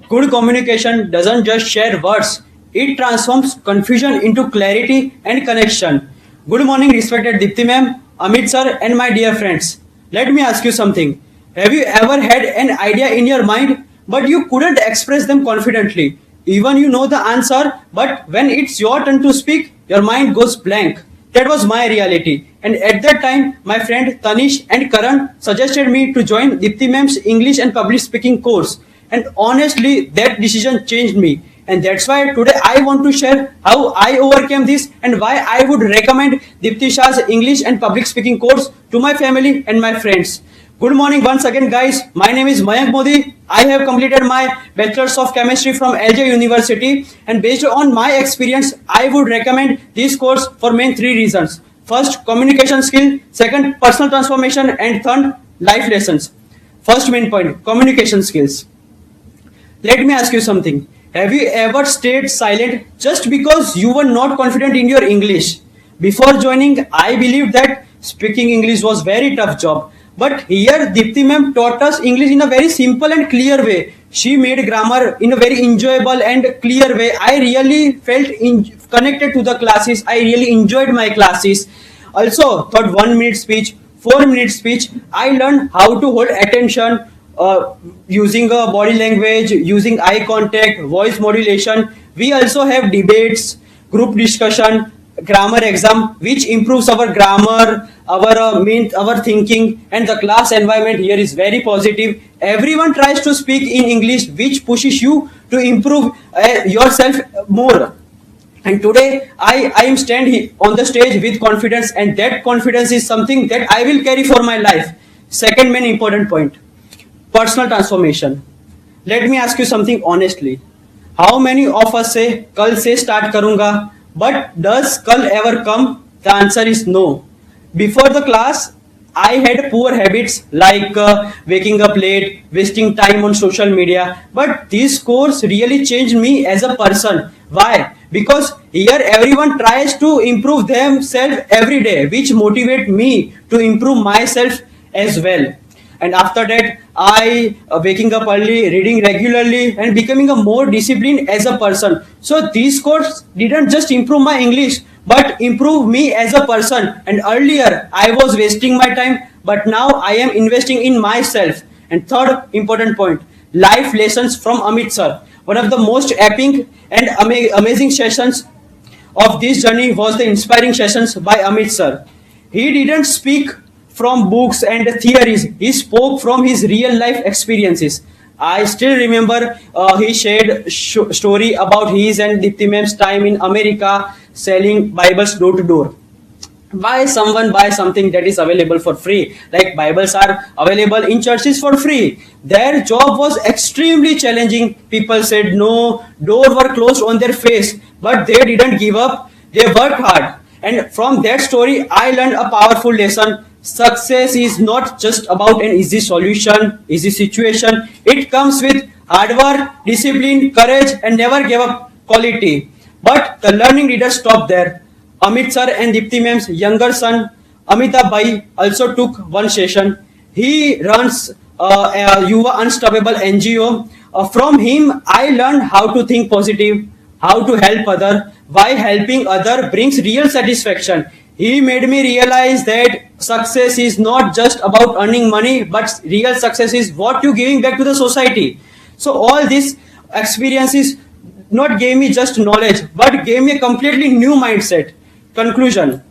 Good communication doesn't just share words, it transforms confusion into clarity and connection. Good morning, respected Dipti ma'am, Amit sir, and my dear friends. Let me ask you something. Have you ever had an idea in your mind, but you couldn't express them confidently? Even you know the answer, but when it's your turn to speak, your mind goes blank. That was my reality. And at that time, my friend Tanish and Karan suggested me to join Dipti ma'am's English and public speaking course. And honestly, that decision changed me. And that's why today I want to share how I overcame this and why I would recommend Dipti Shah's English and public speaking course to my family and my friends. Good morning once again, guys. My name is Mayank Modi. I have completed my Bachelor's of Chemistry from LJ University, and based on my experience, I would recommend this course for main three reasons. First, communication skill. Second, personal transformation, and third, life lessons. First main point, communication skills. Let me ask you something. Have you ever stayed silent just because you were not confident in your English? Before joining, I believed that speaking English was very tough job. But here, Dipti ma'am taught us English in a very simple and clear way. She made grammar in a very enjoyable and clear way. I really felt connected to the classes. I really enjoyed my classes. Also, thought 1 minute speech, 4 minute speech. I learned how to hold attention, using a body language, using eye contact, voice modulation. We also have debates, group discussion, grammar exam, which improves our grammar, our thinking, and the class environment here is very positive. Everyone tries to speak in English, which pushes you to improve yourself more. And today I am on the stage with confidence, and that confidence is something that I will carry for my life. Second main important point, personal transformation. Let me ask you something honestly. How many of us say कल से start करूंगा, but does कल ever come? The answer is no. Before the class, I had poor habits like waking up late, wasting time on social media. But this course really changed me as a person. Why? Because here everyone tries to improve themselves every day, which motivate me to improve myself as well. And after that, I waking up early, reading regularly, and becoming a more disciplined as a person. So this course didn't just improve my English, but improve me as a person. And earlier I was wasting my time, but now I am investing in myself. And third important point, life lessons from Amit sir. One of the most epic and amazing sessions of this journey was the inspiring sessions by Amit sir. He didn't speak from books and theories. He spoke from his real life experiences. I still remember he shared story about his and Dipti ma'am's time in America selling Bibles door to door. Why someone buy something that is available for free? Like Bibles are available in churches for free. Their job was extremely challenging. People said no, doors were closed on their face, but they didn't give up. They worked hard. And from that story, I learned a powerful lesson. Success is not just about an easy solution, easy situation. It comes with hard work, discipline, courage, and never give up quality. But the learning didn't stop there. Amit sir and Dipti ma'am's younger son, Amitabh Bhai, also took one session. He runs a Yuva Unstoppable NGO. From him, I learned how to think positive, how to help other, why helping other brings real satisfaction. He made me realize that success is not just about earning money, but real success is what you're giving back to the society. So all these experiences not gave me just knowledge, but gave me a completely new mindset. Conclusion.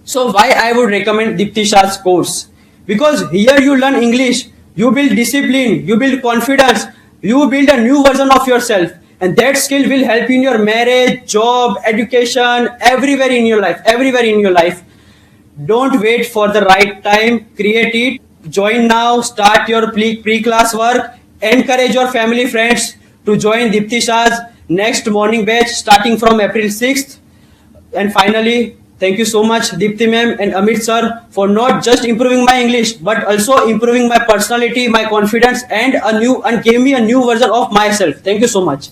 So why I would recommend Dipti Shah's course? Because here you learn English, you build discipline, you build confidence, you build a new version of yourself. And that skill will help you in your marriage, job, education, everywhere in your life, everywhere in your life. Don't wait for the right time, create it. Join now, start your pre-class work, encourage your family friends to join Dipti Shah's next morning batch starting from April 6th. And finally, thank you so much Dipti ma'am and Amit sir for not just improving my English, but also improving my personality, my confidence, and gave me a new version of myself. Thank you so much.